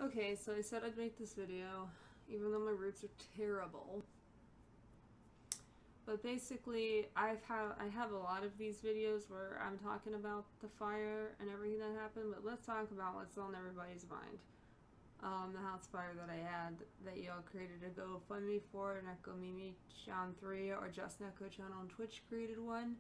Okay, so I said I'd make this video, even though my roots are terrible. But basically, I have a lot of these videos where I'm talking about the fire and everything that happened, but let's talk about what's on everybody's mind. The house fire that I had, that y'all created a GoFundMe for, Neko Mimi Chan 3 or Just Neko Chan on Twitch created one.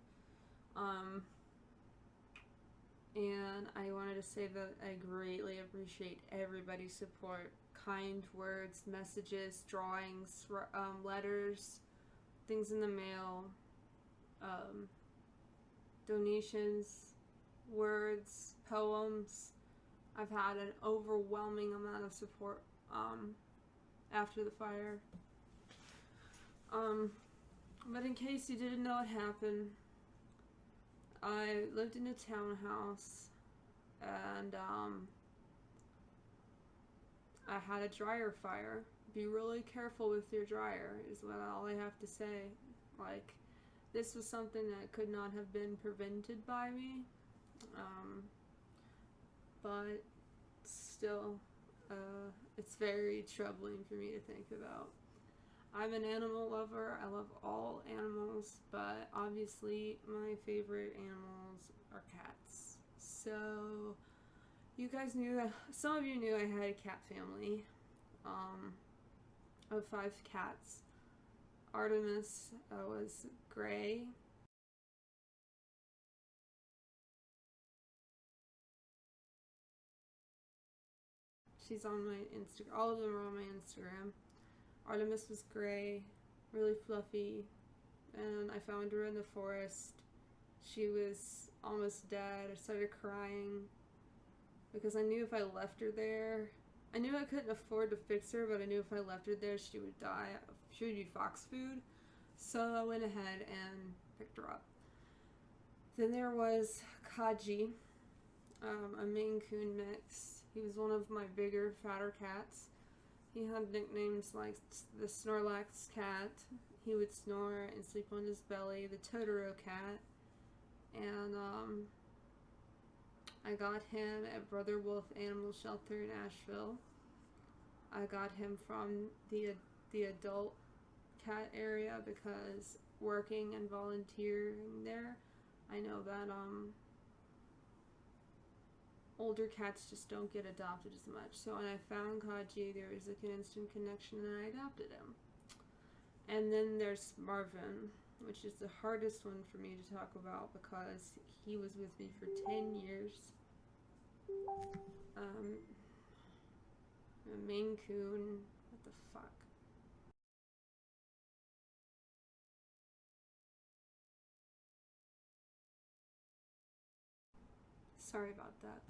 And I wanted to say that I greatly appreciate everybody's support. Kind words, messages, drawings, letters, things in the mail, donations, words, poems. I've had an overwhelming amount of support after the fire. But in case you didn't know what happened, I lived in a townhouse, and I had a dryer fire. Be really careful with your dryer, is what all I have to say. Like, this was something that could not have been prevented by me, but still, it's very troubling for me to think about. I'm an animal lover. I love all animals, but obviously my favorite animals are cats. So you guys knew that, some of you knew I had a cat family of 5 cats. Artemis was gray. She's on my Instagram. All of them are on my Instagram. Artemis was gray, really fluffy, and I found her in the forest. She was almost dead. I started crying because I knew if I left her there, I knew I couldn't afford to fix her, but I knew if I left her there, she would die. She would be fox food. So I went ahead and picked her up. Then there was Kaji, a Maine Coon mix. He was one of my bigger, fatter cats. He had nicknames like the Snorlax cat. He would snore and sleep on his belly. The Totoro cat. And I got him at Brother Wolf Animal Shelter in Asheville. I got him from the adult cat area because working and volunteering there, I know that older cats just don't get adopted as much. So when I found Kaji, there was like an instant connection and I adopted him. And then there's Marvin, which is the hardest one for me to talk about because he was with me for 10 years. A Maine Coon. What the fuck? Sorry about that.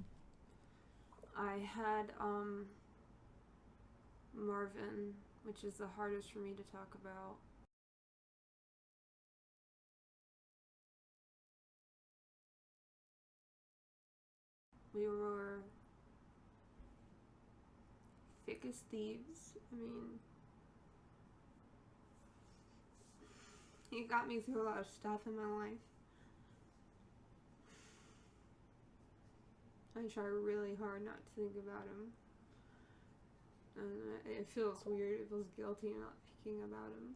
I had Marvin, which is the hardest for me to talk about. We were thick as thieves. I mean, he got me through a lot of stuff in my life. I try really hard not to think about him. And it feels weird, it feels guilty not thinking about him.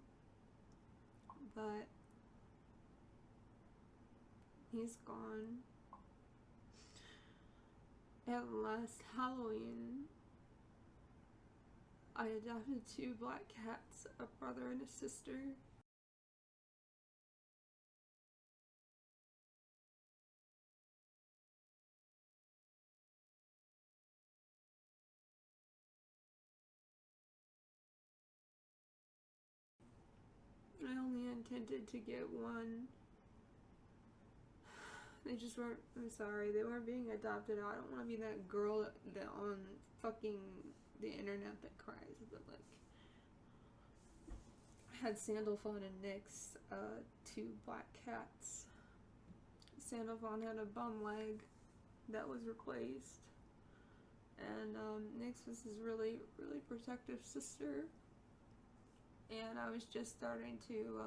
But he's gone. And last Halloween, I adopted 2 black cats, a brother and a sister. I only intended to get one. They just weren't, I'm sorry, they weren't being adopted out. I don't want to be that girl that on fucking the internet that cries, but like, I had Sandalphon and Nyx, 2 black cats. Sandalphon had a bum leg that was replaced, and Nyx was his really, really protective sister, and I was just starting to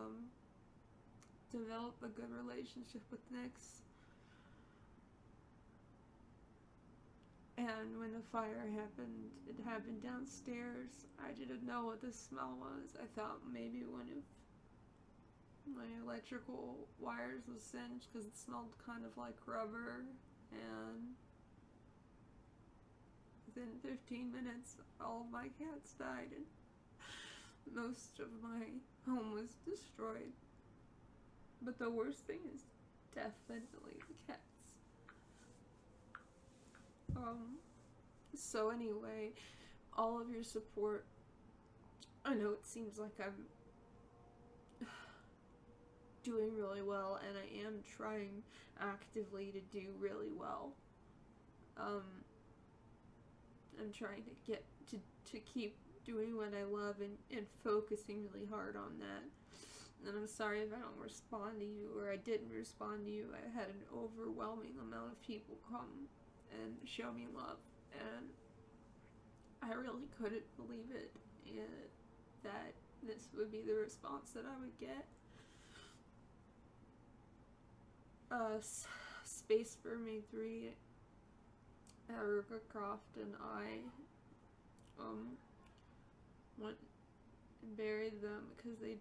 develop a good relationship with Nyx. And when the fire happened, it happened downstairs. I didn't know what the smell was. I thought maybe one of my electrical wires was singed because it smelled kind of like rubber. And within 15 minutes, all of my cats died and most of my home was destroyed. But the worst thing is definitely the cats. So anyway, all of your support, I know it seems like I'm doing really well, and I am trying actively to do really well. I'm trying to get to keep doing what I love and focusing really hard on that. And I'm sorry if I don't respond to you, or I didn't respond to you. I had an overwhelming amount of people come and show me love, and I really couldn't believe it, that this would be the response that I would get. Space for Me 3, Erica Croft and I went and buried them because they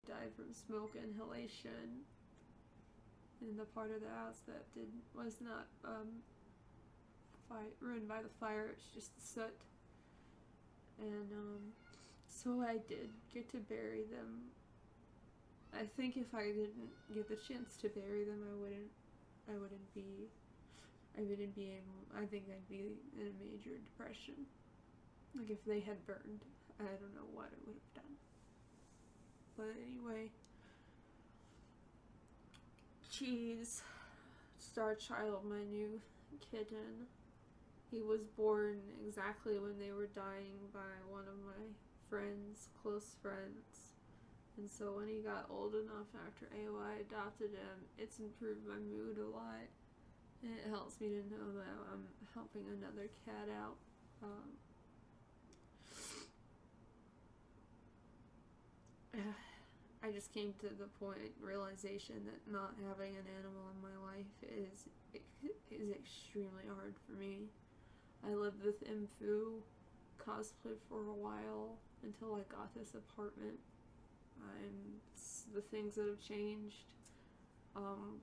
died from smoke inhalation in the part of the house that was not ruined by the fire. It's just the soot. And so I did get to bury them. I think if I didn't get the chance to bury them, I wouldn't be able. I think I'd be in a major depression. Like if they had burned, I don't know what I would have done. But anyway, Cheese, Star Child, my new kitten, he was born exactly when they were dying by one of my friends, close friends. And so when he got old enough after AOI adopted him, it's improved my mood a lot. And it helps me to know that I'm helping another cat out. I just came to the realization that not having an animal in my life is extremely hard for me. I lived with Imfu, cosplayed for a while until I got this apartment. The things that have changed.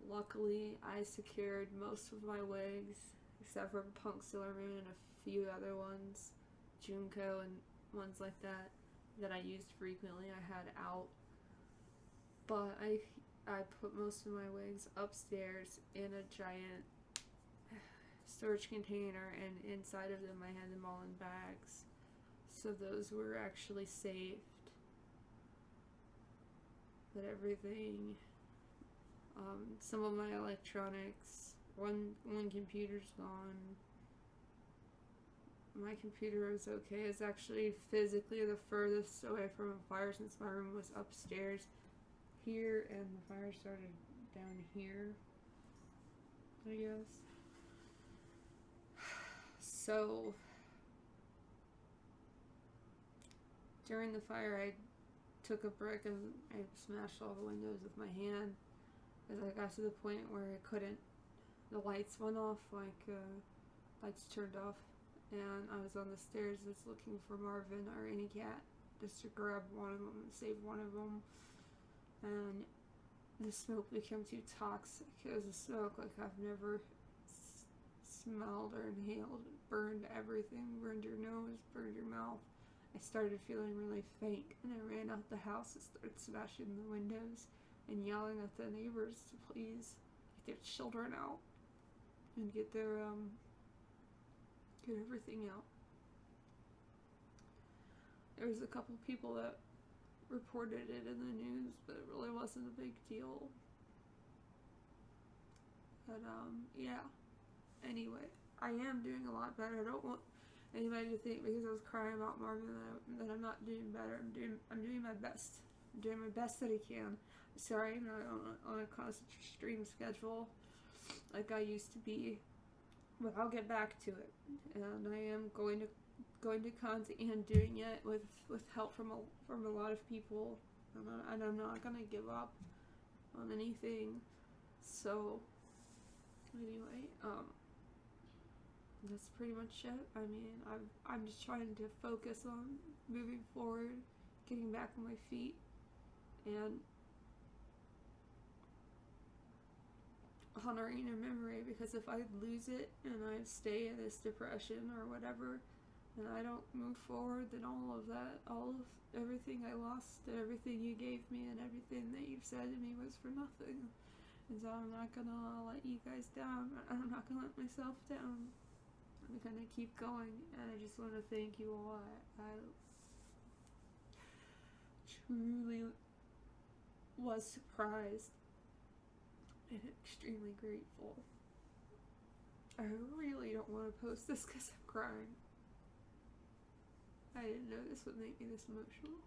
Luckily, I secured most of my wigs, except for Punk Sailor Moon and a few other ones, Junko and ones like that I used frequently. I had out, but I put most of my wigs upstairs in a giant storage container, and inside of them I had them all in bags, so those were actually saved. But everything, some of my electronics, one computer's gone. My computer is okay. It's actually physically the furthest away from a fire since my room was upstairs here and the fire started down here, I guess. So during the fire, I took a brick and I smashed all the windows with my hand, as I got to the point where I couldn't. The lights went off, lights turned off, and I was on the stairs just looking for Marvin or any cat just to grab one of them and save one of them. And the smoke became too toxic. It was a smoke like I've never smelled or inhaled. It burned everything, burned your nose, burned your mouth. I started feeling really faint, and I ran out the house and started smashing the windows and yelling at the neighbors to please get their children out and get everything out. There was a couple people that reported it in the news, but it really wasn't a big deal. But yeah. Anyway, I am doing a lot better. I don't want anybody to think because I was crying about Marvin that I'm not doing better. I'm doing my best. I'm doing my best that I can. Sorry, I'm not on a constant stream schedule like I used to be, but I'll get back to it. And I am going to cons and doing it with help from a lot of people. And I'm not gonna give up. on anything. So anyway, that's pretty much it. I mean, I'm just trying to focus on moving forward, getting back on my feet, and honoring her memory, because if I lose it and I stay in this depression or whatever and I don't move forward, then all of everything I lost, everything you gave me and everything that you've said to me was for nothing. And so I'm not gonna let you guys down. I'm not gonna let myself down. I'm gonna keep going, and I just want to thank you all. I truly was surprised and extremely grateful. I really don't want to post this because I'm crying. I didn't know this would make me this emotional.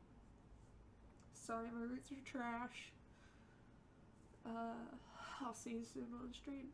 Sorry, my roots are trash. I'll see you soon on the stream.